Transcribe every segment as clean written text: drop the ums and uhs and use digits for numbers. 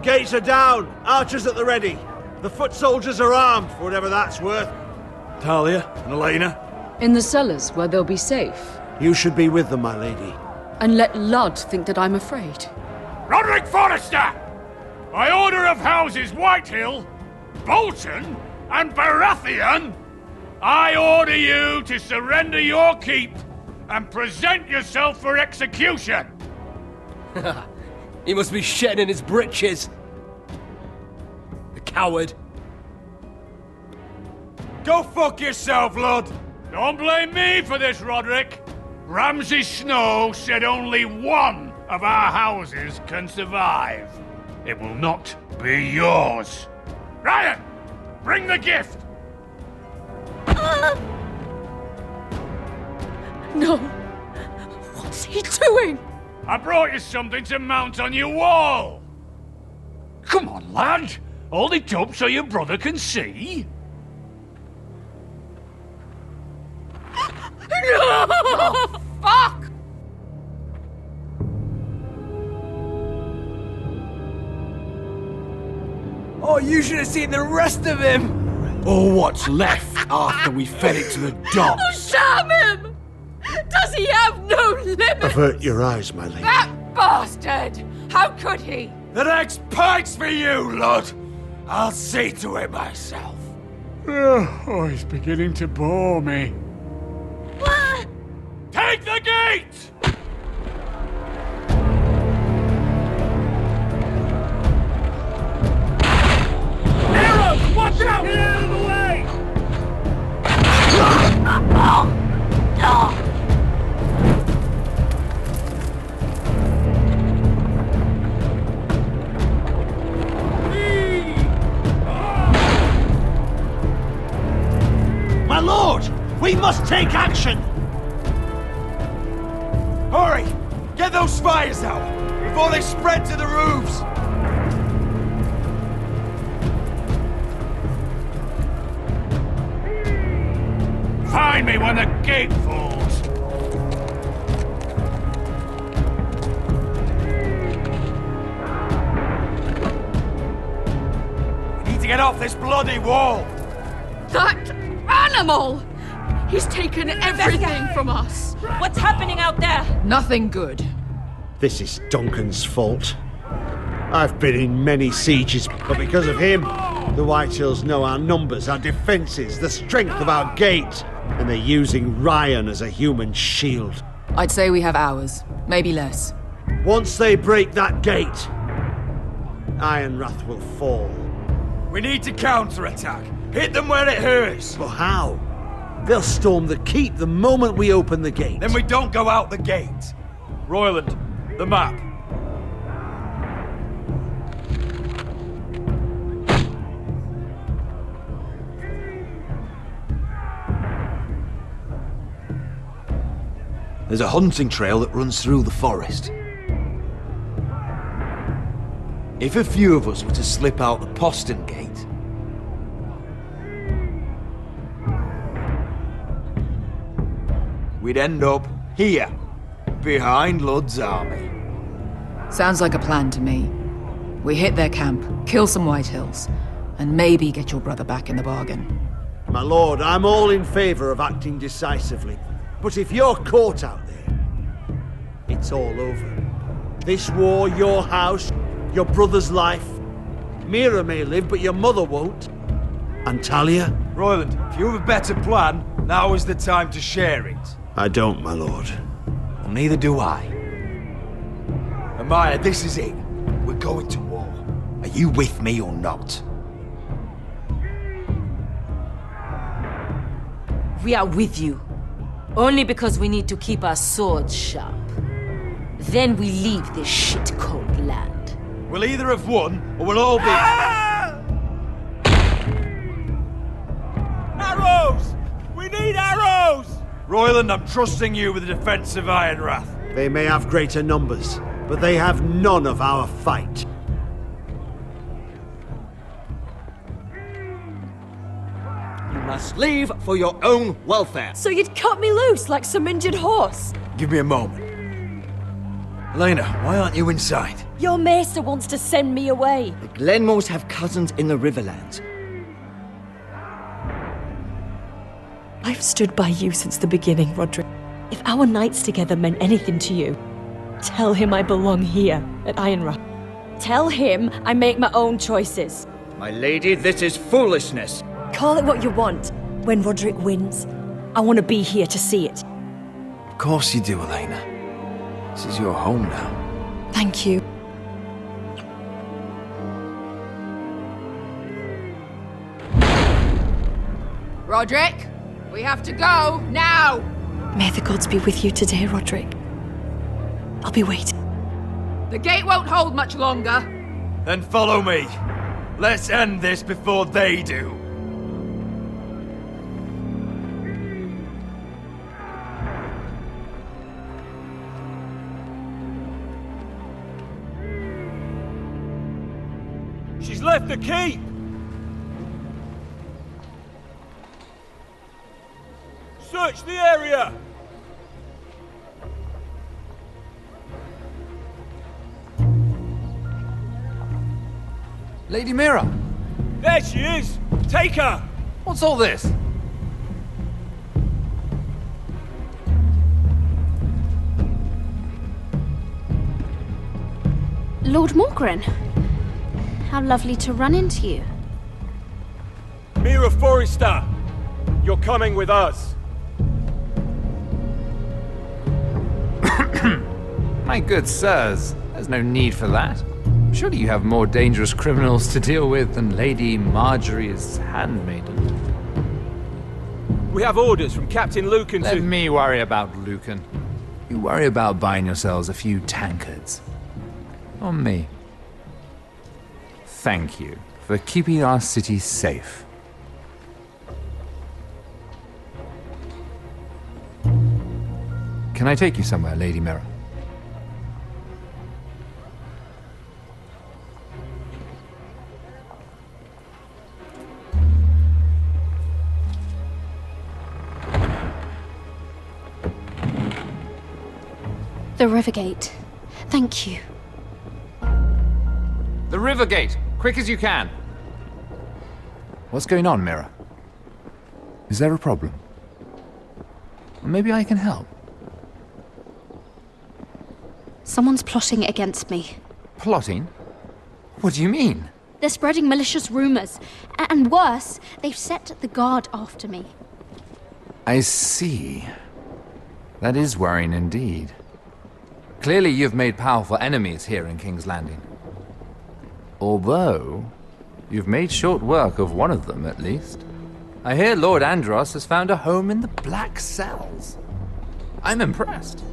gates are down. Archers at the ready. The foot soldiers are armed, for whatever that's worth. Talia and Elena? In the cellars, where they'll be safe. You should be with them, my lady. And let Ludd think that I'm afraid. Roderick Forrester! By order of Houses Whitehill, Bolton, and Baratheon, I order you to surrender your keep and present yourself for execution! He must be shitting in his britches. The coward. Go fuck yourself, Lud! Don't blame me for this, Roderick. Ramsay Snow said only one of our houses can survive. It will not be yours. Ryan, bring the gift! No. What's he doing? I brought you something to mount on your wall. Come on, lad. Hold it up so your brother can see. No! Oh, fuck! Oh, you should have seen the rest of him! Or what's left after we fed it to the dogs. Oh, sham him! Does he have no limit? Avert your eyes, my lady. That bastard! How could he? The next pike's for you, Lud! I'll see to it myself. Oh, he's beginning to bore me. Take the gate! Arrows! Watch out! Get out of the way! My lord! We must take action! Hurry! Get those fires out before they spread to the roofs! Find me when the gate falls. We need to get off this bloody wall! That animal! He's taken everything from us. What's happening out there? Nothing good. This is Duncan's fault. I've been in many sieges, but because of him, the Whitehills know our numbers, our defences, the strength of our gate, and they're using Ryan as a human shield. I'd say we have hours, maybe less. Once they break that gate, Ironrath will fall. We need to counterattack. Hit them where it hurts. But how? They'll storm the keep the moment we open the gate. Then we don't go out the gate. Royland, the map. There's a hunting trail that runs through the forest. If a few of us were to slip out the postern gate, we'd end up here, behind Ludd's army. Sounds like a plan to me. We hit their camp, kill some Whitehills, and maybe get your brother back in the bargain. My lord, I'm all in favour of acting decisively. But if you're caught out there, it's all over. This war, your house, your brother's life. Mira may live, but your mother won't. And Talia? Royland, if you have a better plan, now is the time to share it. I don't, my lord. well, neither do I. Amaya, this is it. We're going to war. Are you with me or not? We are with you. Only because we need to keep our swords sharp. Then we leave this shit-cold land. We'll either have won, or we'll all be... Arrows! We need arrows! Royland, I'm trusting you with the defense of Ironrath. They may have greater numbers, but they have none of our fight. You must leave for your own welfare. So you'd cut me loose like some injured horse? Give me a moment. Elena, why aren't you inside? Your maester wants to send me away. The Glenmores have cousins in the Riverlands. I've stood by you since the beginning, Roderick. If our nights together meant anything to you, tell him I belong here at Ironrath. Tell him I make my own choices. My lady, this is foolishness. Call it what you want. When Roderick wins, I want to be here to see it. Of course you do, Elena. This is your home now. Thank you. Roderick, we have to go, now! May the gods be with you today, Roderick. I'll be waiting. The gate won't hold much longer. Then follow me. Let's end this before they do. She's left the keep! Search the area! Lady Mira! There she is! Take her! What's all this? Lord Morgren, how lovely to run into you. Mira Forrester! You're coming with us! My good sirs, there's no need for that. Surely you have more dangerous criminals to deal with than Lady Marjorie's handmaiden. We have orders from Captain Lucan Let to... me worry about Lucan. You worry about buying yourselves a few tankards. On me. Thank you for keeping our city safe. Can I take you somewhere, Lady Mira? The Rivergate. Thank you. The Rivergate! Quick as you can! What's going on, Mira? Is there a problem? Or maybe I can help. Someone's plotting against me. Plotting? What do you mean? They're spreading malicious rumors. And worse, they've set the guard after me. I see. That is worrying indeed. Clearly you've made powerful enemies here in King's Landing. Although, you've made short work of one of them, at least. I hear Lord Andros has found a home in the Black Cells. I'm impressed.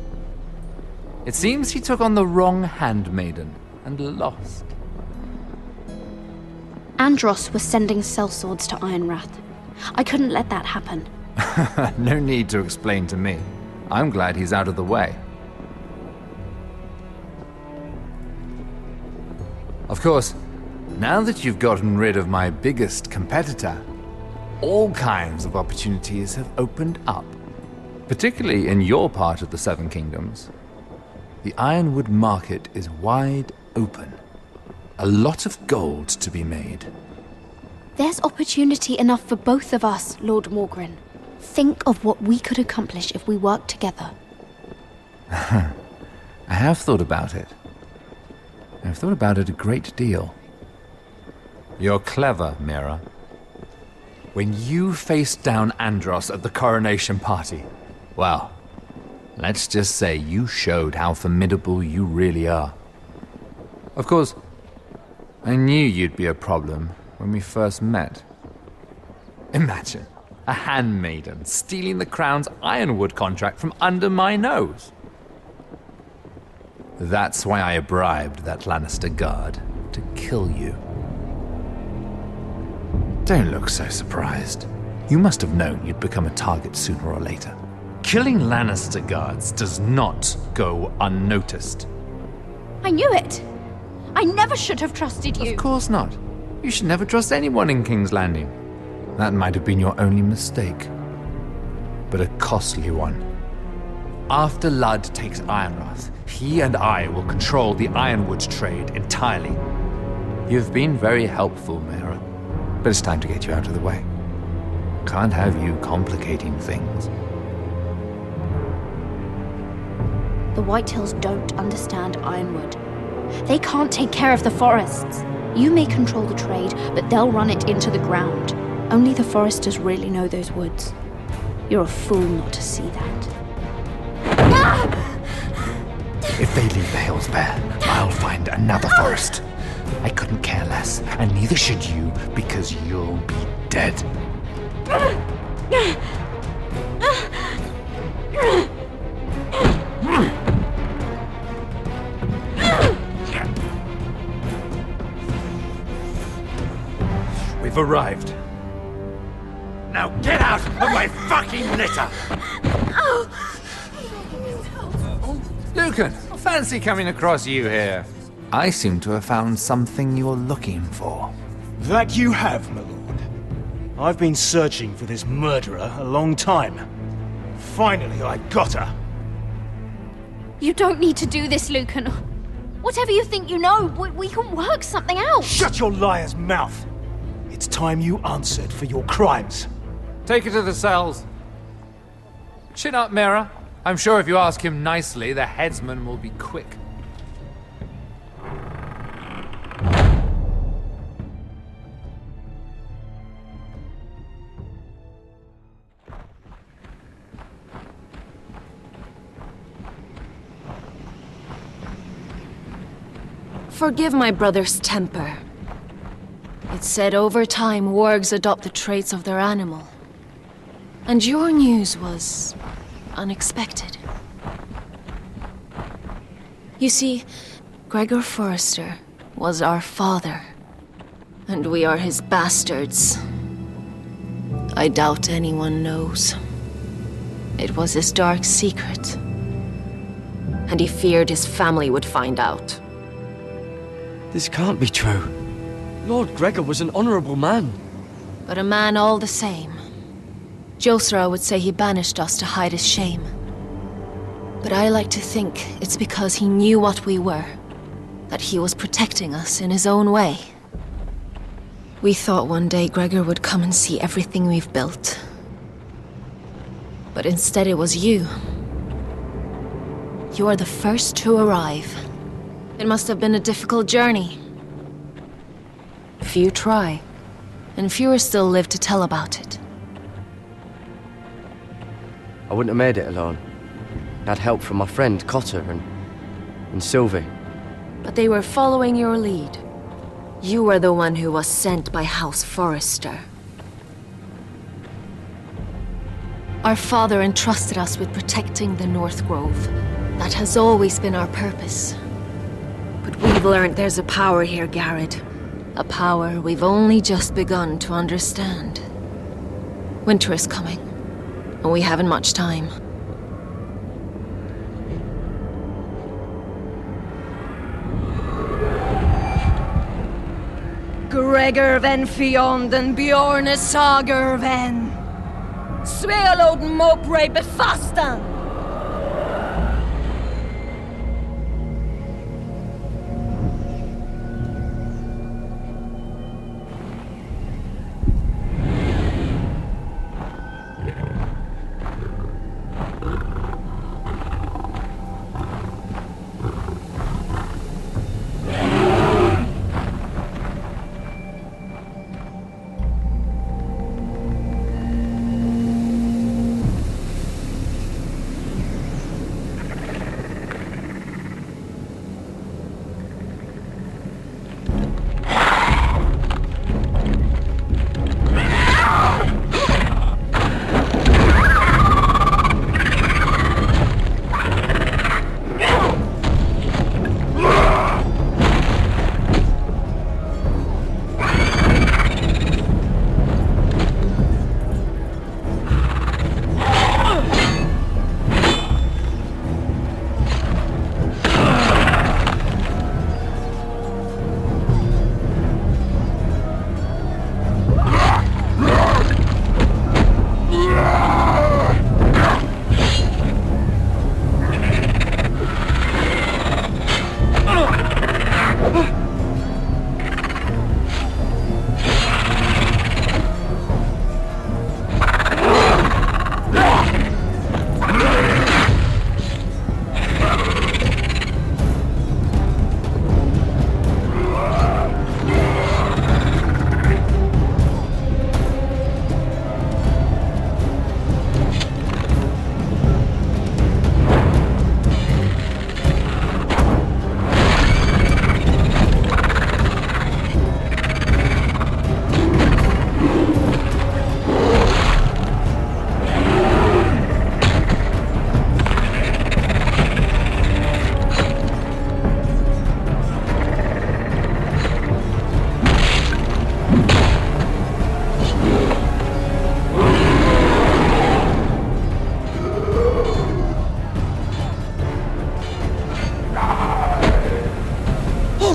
It seems he took on the wrong handmaiden and lost. Andros was sending sellswords to Ironrath. I couldn't let that happen. No need to explain to me. I'm glad he's out of the way. Of course, now that you've gotten rid of my biggest competitor, all kinds of opportunities have opened up. Particularly in your part of the Seven Kingdoms. The Ironwood market is wide open. A lot of gold to be made. There's opportunity enough for both of us, Lord Morgren. Think of what we could accomplish if we worked together. I have thought about it. I've thought about it a great deal. You're clever, Mira. When you faced down Andros at the coronation party, well, let's just say you showed how formidable you really are. Of course, I knew you'd be a problem when we first met. Imagine a handmaiden stealing the crown's Ironwood contract from under my nose. That's why I bribed that Lannister guard to kill you. Don't look so surprised. You must have known you'd become a target sooner or later. Killing Lannister guards does not go unnoticed. I knew it. I never should have trusted you. Of course not. You should never trust anyone in King's Landing. That might have been your only mistake. But a costly one. After Ludd takes Ironrath, he and I will control the ironwood trade entirely. You've been very helpful, Mira, but it's time to get you out of the way. Can't have you complicating things. The Whitehills don't understand Ironwood. They can't take care of the forests. You may control the trade, but they'll run it into the ground. Only the foresters really know those woods. You're a fool not to see that. If they leave the hills bare, I'll find another forest. I couldn't care less, and neither should you, because you'll be dead. We've arrived. Now get out of my fucking litter! Lucan, fancy coming across you here. I seem to have found something you're looking for. That you have, my lord. I've been searching for this murderer a long time. Finally, I got her. You don't need to do this, Lucan. Whatever you think you know, we can work something out. Shut your liar's mouth! It's time you answered for your crimes. Take her to the cells. Chin up, Mira. I'm sure if you ask him nicely, the headsman will be quick. Forgive my brother's temper. It's said over time wargs adopt the traits of their animal. And your news was unexpected. You see, Gregor Forrester was our father, and we are his bastards. I doubt anyone knows. It was his dark secret, and he feared his family would find out. This can't be true. Lord Gregor was an honorable man. But a man all the same. Josra would say he banished us to hide his shame. But I like to think it's because he knew what we were, that he was protecting us in his own way. We thought one day Gregor would come and see everything we've built. But instead it was you. You are the first to arrive. It must have been a difficult journey. Few try, and fewer still live to tell about it. I wouldn't have made it alone. I had help from my friend Cotter and Sylvie. But they were following your lead. You were the one who was sent by House Forrester. Our father entrusted us with protecting the North Grove. That has always been our purpose. But we've learned there's a power here, Gared. A power we've only just begun to understand. Winter is coming, and we haven't much time. Gregor ven Fionden Bjorne Sager ven Svealoden Mopre befastan.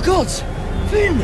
Oh gods! Finn!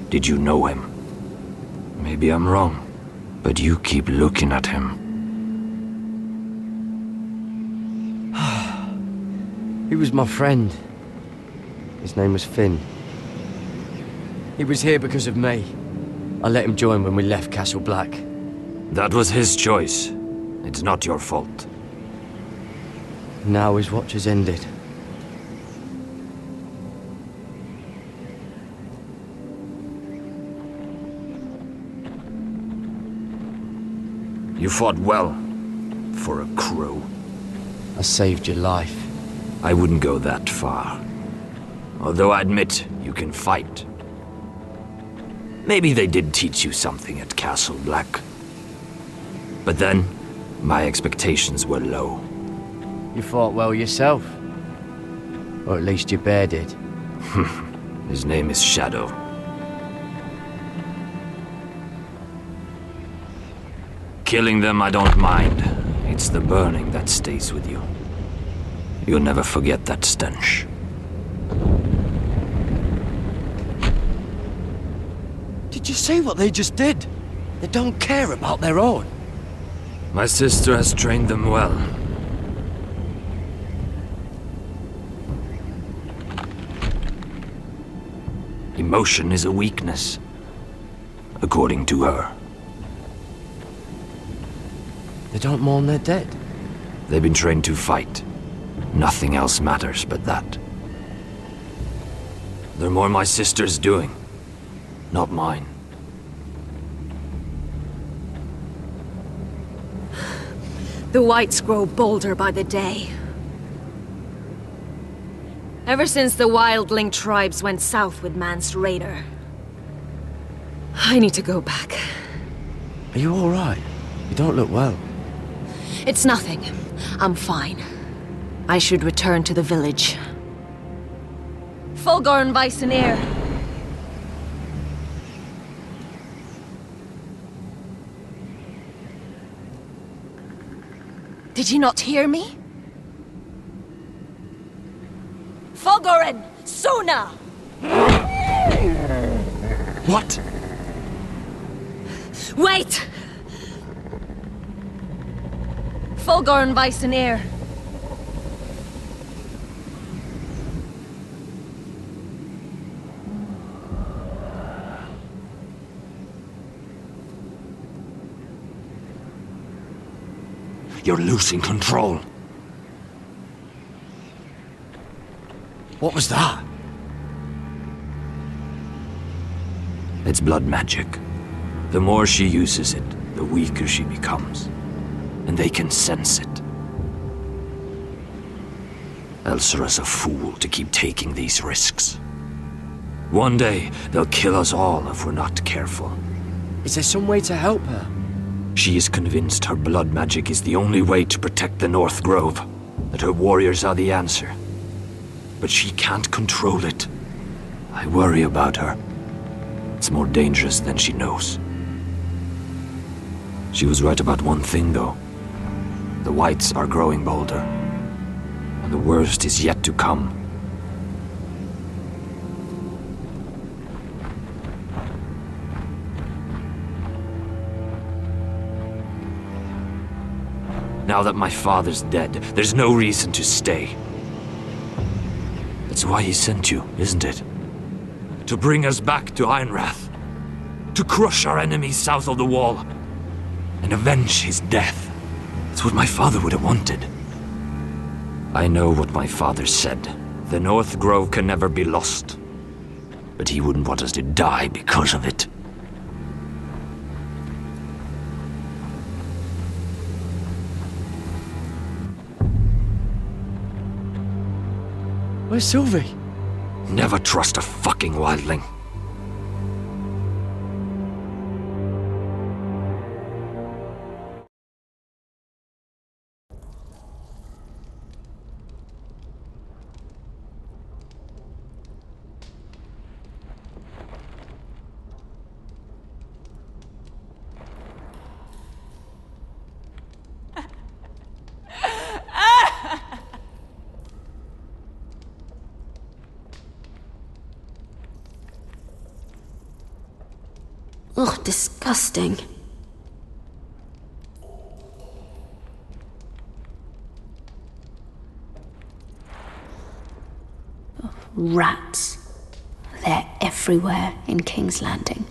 Did you know him? Maybe I'm wrong, but you keep looking at him. He was my friend. His name was Finn. He was here because of me. I let him join when we left Castle Black. That was his choice. It's not your fault. Now his watch has ended. You fought well, for a crow. I saved your life. I wouldn't go that far. Although I admit, you can fight. Maybe they did teach you something at Castle Black. But then, my expectations were low. You fought well yourself. Or at least your bear did. His name is Shadow. Killing them I don't mind. It's the burning that stays with you. You'll never forget that stench. Did you see what they just did? They don't care about their own. My sister has trained them well. Emotion is a weakness, according to her. They don't mourn their dead. They've been trained to fight. Nothing else matters but that. They're more my sister's doing, not mine. The whites grow bolder by the day. Ever since the wildling tribes went south with Mance Raider. I need to go back. Are you all right? You don't look well. It's nothing. I'm fine. I should return to the village. Fulgorn Weissenir. Did you not hear me? Fulgorin! Suna! What? Wait! Fulgorn Weissenir. You're losing control. What was that? It's blood magic. The more she uses it, the weaker she becomes. And they can sense it. Elsera's a fool to keep taking these risks. One day, they'll kill us all if we're not careful. Is there some way to help her? She is convinced her blood magic is the only way to protect the North Grove, that her warriors are the answer. But she can't control it. I worry about her. It's more dangerous than she knows. She was right about one thing, though. The whites are growing bolder. And the worst is yet to come. Now that my father's dead, there's no reason to stay. That's why he sent you, isn't it? To bring us back to Ironrath. To crush our enemies south of the wall. And avenge his death. It's what my father would have wanted. I know what my father said. The North Grove can never be lost. But he wouldn't want us to die because of it. Where's Sylvie? Never trust a fucking wildling. Ugh, disgusting. Oh, rats. They're everywhere in King's Landing.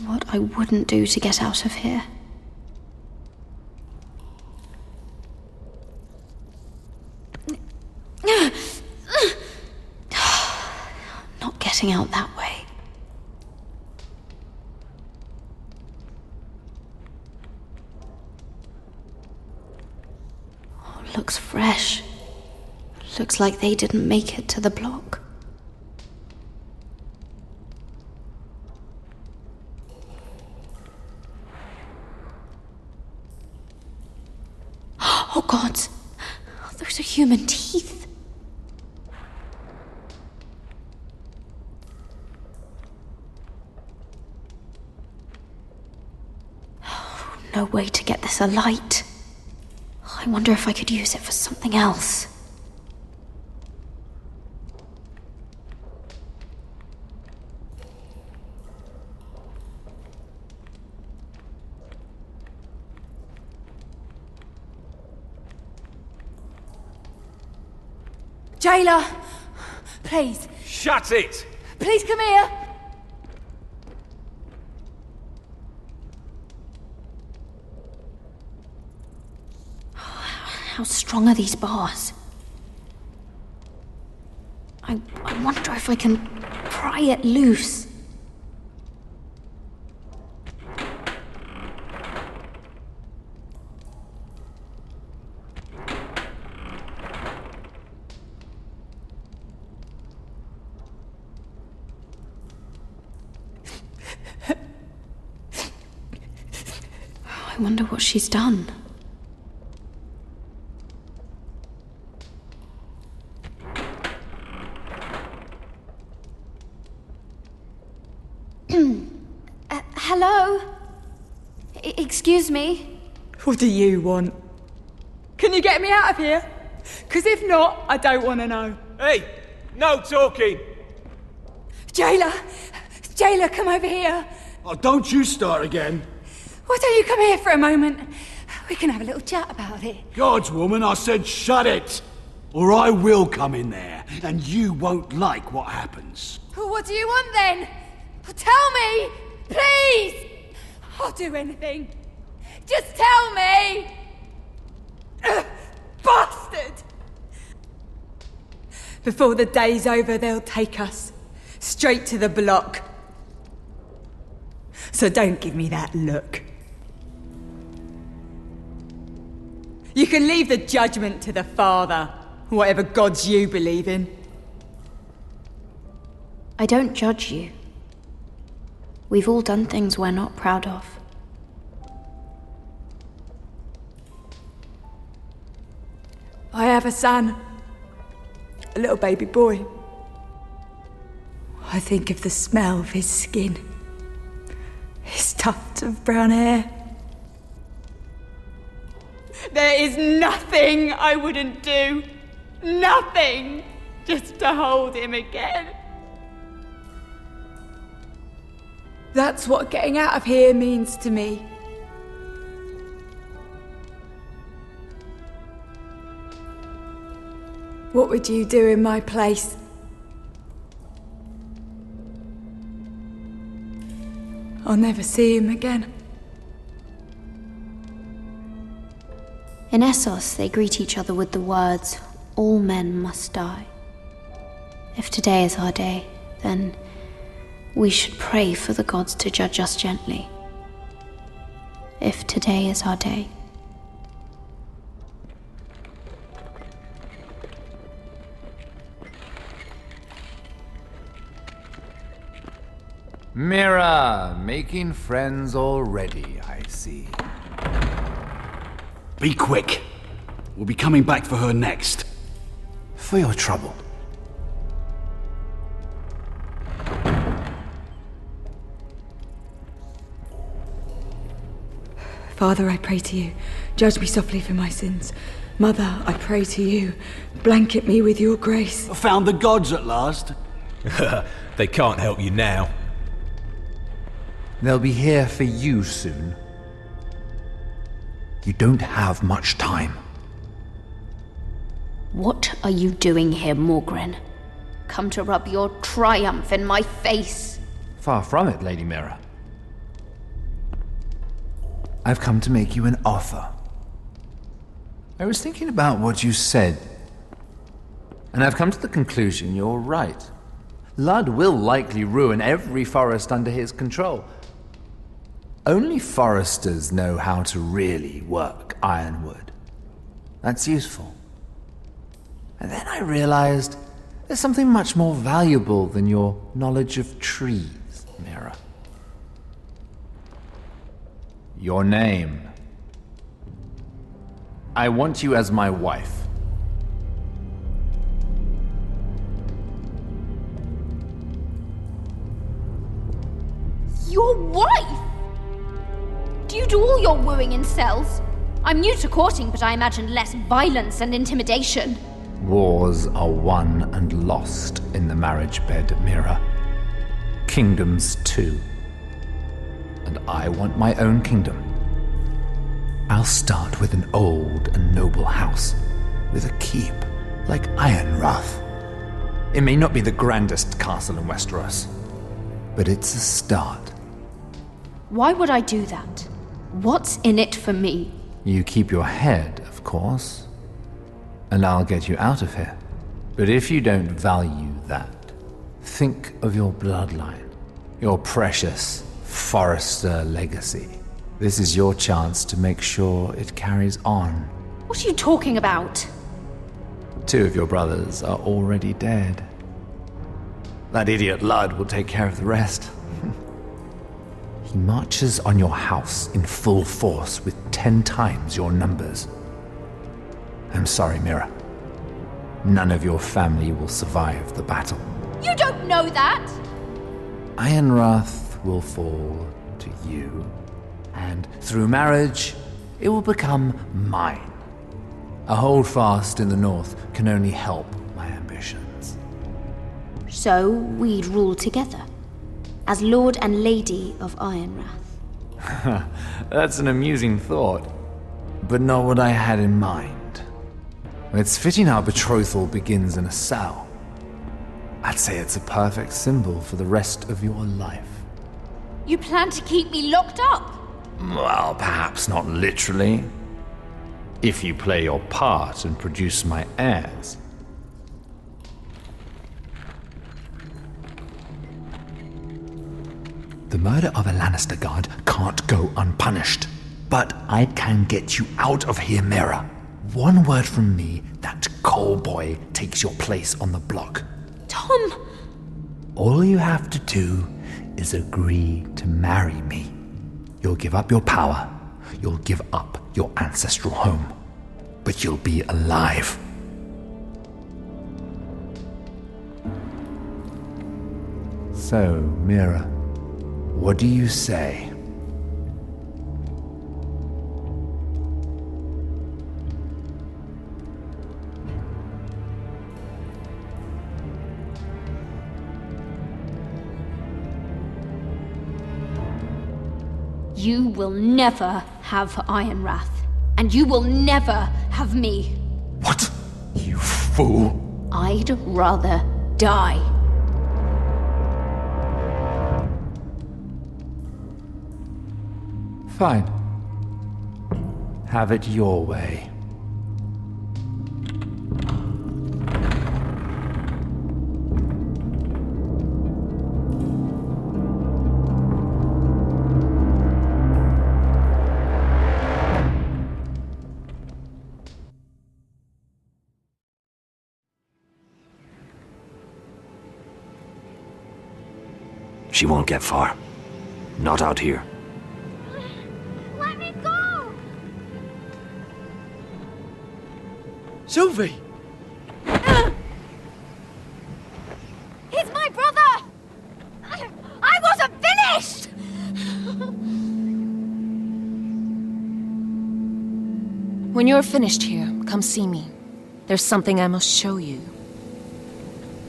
What I wouldn't do to get out of here. Not getting out that way. Oh, looks fresh. Looks like they didn't make it to the block. Oh God, those are human teeth. No way to get this alight. I wonder if I could use it for something else. Jailer! Please. Shut it! Please come here! How strong are these bars? I wonder if I can pry it loose. I wonder what she's done. Hello? Excuse me? What do you want? Can you get me out of here? Because if not, I don't want to know. Hey! No talking! Jailer! Jailer, come over here! Oh, don't you start again. Why don't you come here for a moment? We can have a little chat about it. God's woman, I said shut it! Or I will come in there, and you won't like what happens. Well, what do you want then? Well, tell me! Please! I'll do anything. Just tell me! Bastard! Before the day's over, they'll take us straight to the block. So don't give me that look. You can leave the judgment to the Father, whatever gods you believe in. I don't judge you. We've all done things we're not proud of. I have a son. A little baby boy. I think of the smell of his skin. His tufts of brown hair. There is nothing I wouldn't do. Nothing! Just to hold him again. That's what getting out of here means to me. What would you do in my place? I'll never see him again. In Essos, they greet each other with the words, "All men must die." If today is our day, then we should pray for the gods to judge us gently. If today is our day. Mira, making friends already, I see. Be quick. We'll be coming back for her next. For your trouble. Father, I pray to you. Judge me softly for my sins. Mother, I pray to you. Blanket me with your grace. Found the gods at last. They can't help you now. They'll be here for you soon. You don't have much time. What are you doing here, Morgren? Come to rub your triumph in my face. Far from it, Lady Mira. I've come to make you an offer. I was thinking about what you said, and I've come to the conclusion you're right. Ludd will likely ruin every forest under his control. Only foresters know how to really work ironwood. That's useful. And then I realized there's something much more valuable than your knowledge of trees, Mira. Your name. I want you as my wife. Your wife? Do you do all your wooing in cells? I'm new to courting, but I imagine less violence and intimidation. Wars are won and lost in the marriage bed, Mira. Kingdoms too. And I want my own kingdom. I'll start with an old and noble house, with a keep, like Ironrath. It may not be the grandest castle in Westeros, but it's a start. Why would I do that? What's in it for me? You keep your head, of course, and I'll get you out of here. But if you don't value that, think of your bloodline, your precious Forrester legacy. This is your chance to make sure it carries on. What are you talking about? 2 of your brothers are already dead. That idiot Ludd will take care of the rest. He marches on your house in full force with 10 times your numbers. I'm sorry, Mira. None of your family will survive the battle. You don't know that! Ironrath will fall to you, and through marriage, it will become mine. A holdfast in the north can only help my ambitions. So we'd rule together, as Lord and Lady of Ironrath. That's an amusing thought, but not what I had in mind. It's fitting our betrothal begins in a cell. I'd say it's a perfect symbol for the rest of your life. You plan to keep me locked up? Well, perhaps not literally. If you play your part and produce my heirs. The murder of a Lannister guard can't go unpunished. But I can get you out of here, Mira. One word from me, that coal boy takes your place on the block. Tom! All you have to do is agree to marry me. You'll give up your power. You'll give up your ancestral home. But you'll be alive. So, Mira, what do you say? You will never have Ironwrath. And you will never have me. What? You fool! I'd rather die. Fine. Have it your way. She won't get far. Not out here. Let me go! Sylvie! He's my brother! I wasn't finished! When you're finished here, come see me. There's something I must show you.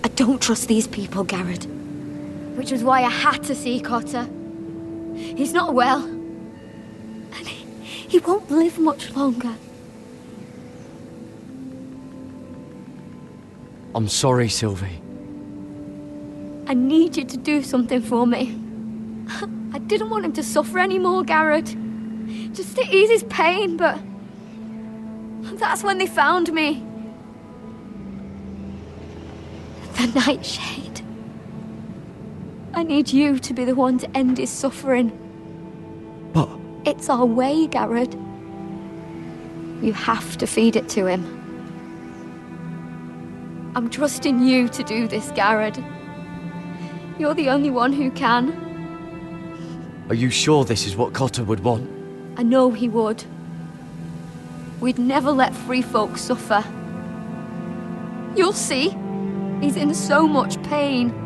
I don't trust these people, Gared. Which was why I had to see Cotter. He's not well. And he won't live much longer. I'm sorry, Sylvie. I need you to do something for me. I didn't want him to suffer anymore, Gared. Just to ease his pain, but... that's when they found me. The Nightshade. I need you to be the one to end his suffering. But... it's our way, Gared. You have to feed it to him. I'm trusting you to do this, Gared. You're the only one who can. Are you sure this is what Cotter would want? I know he would. We'd never let free folk suffer. You'll see. He's in so much pain.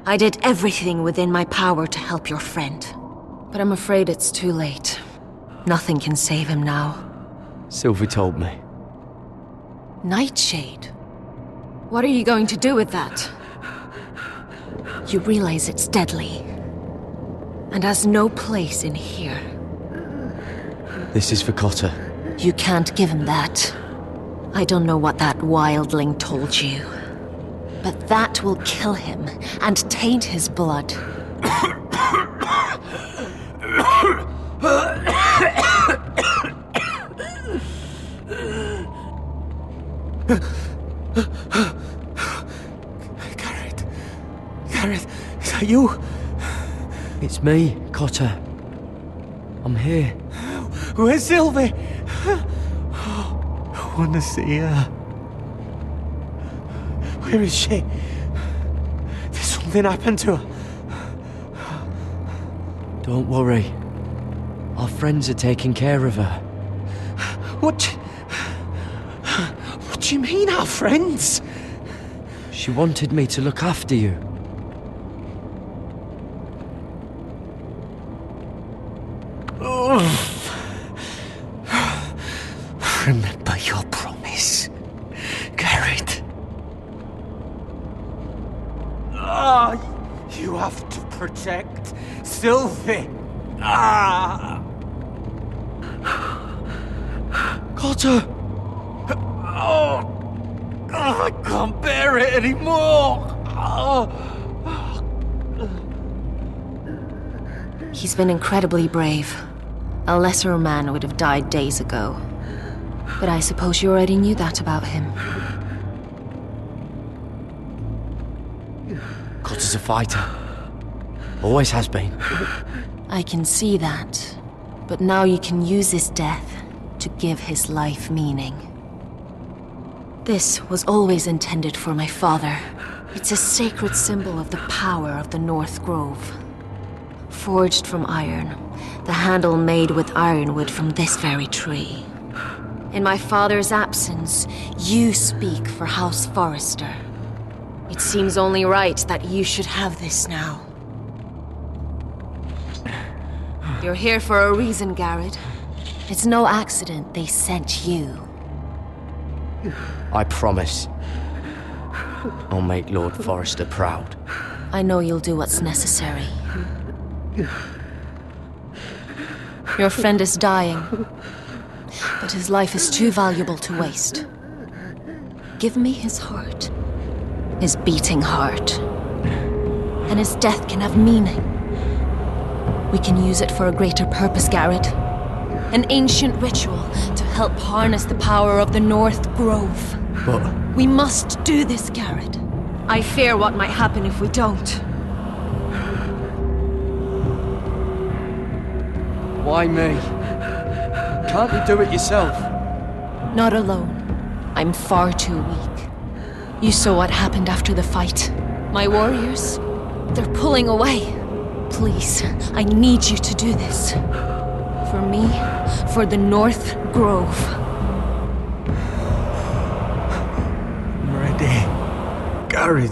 I did everything within my power to help your friend. But I'm afraid it's too late. Nothing can save him now. Sylvie told me. Nightshade? What are you going to do with that? You realize it's deadly. And has no place in here. This is for Cotter. You can't give him that. I don't know what that wildling told you. But that will kill him and taint his blood. Gared, is that you? It's me, Cotter. I'm here. Where's Sylvie? I want to see her. Where is she? Did something happen to her? Don't worry. Our friends are taking care of her. What do you mean, our friends? She wanted me to look after you. Remember your promise, Gared. You have to protect Sylvie. Cotter! I can't bear it anymore. He's been incredibly brave. A lesser man would have died days ago. But I suppose you already knew that about him. is a fighter. Always has been. I can see that. But now you can use his death to give his life meaning. This was always intended for my father. It's a sacred symbol of the power of the North Grove. Forged from iron, the handle made with ironwood from this very tree. In my father's absence, you speak for House Forrester. It seems only right that you should have this now. You're here for a reason, Gared. It's no accident they sent you. I promise. I'll make Lord Forrester proud. I know you'll do what's necessary. Your friend is dying, but his life is too valuable to waste. Give me his heart. His beating heart. And his death can have meaning. We can use it for a greater purpose, Gared. An ancient ritual to help harness the power of the North Grove. But... we must do this, Gared. I fear what might happen if we don't. Why me? Can't you do it yourself? Not alone. I'm far too weak. You saw what happened after the fight. My warriors, they're pulling away. Please, I need you to do this. For me, for the North Grove. I'm ready. Gared.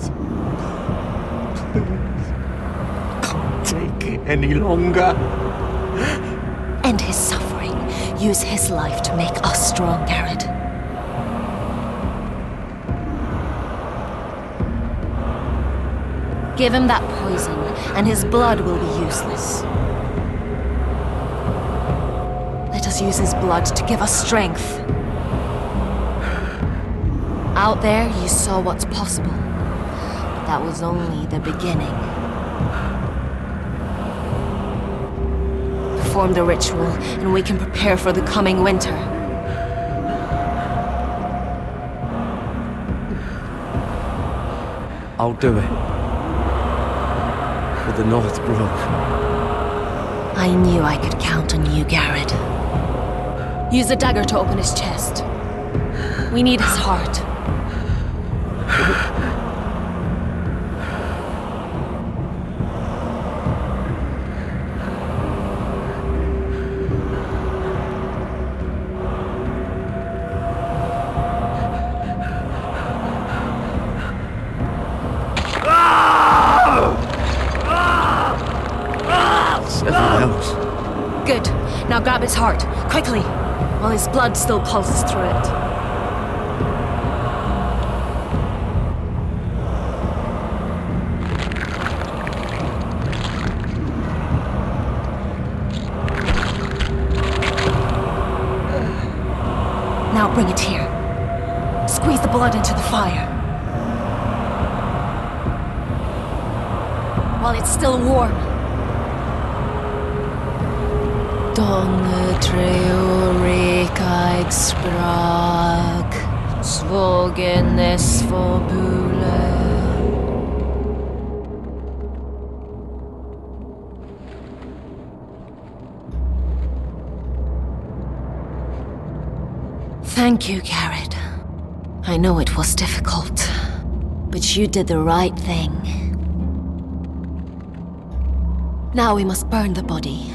Can't take it any longer. End his suffering. Use his life to make us strong, Gared. Give him that poison, and his blood will be useless. Let us use his blood to give us strength. Out there, you saw what's possible. But that was only the beginning. Perform the ritual, and we can prepare for the coming winter. I'll do it. For the North Grove. I knew I could count on you, Gared. Use the dagger to open his chest. We need his heart. Good. Now grab his heart, quickly, while his blood still pulses through it. Now bring it here. Squeeze the blood into the fire. While it's still warm. Donge treorekaig sprak, svogenes forbule. Thank you, Gared. I know it was difficult, but you did the right thing. Now we must burn the body.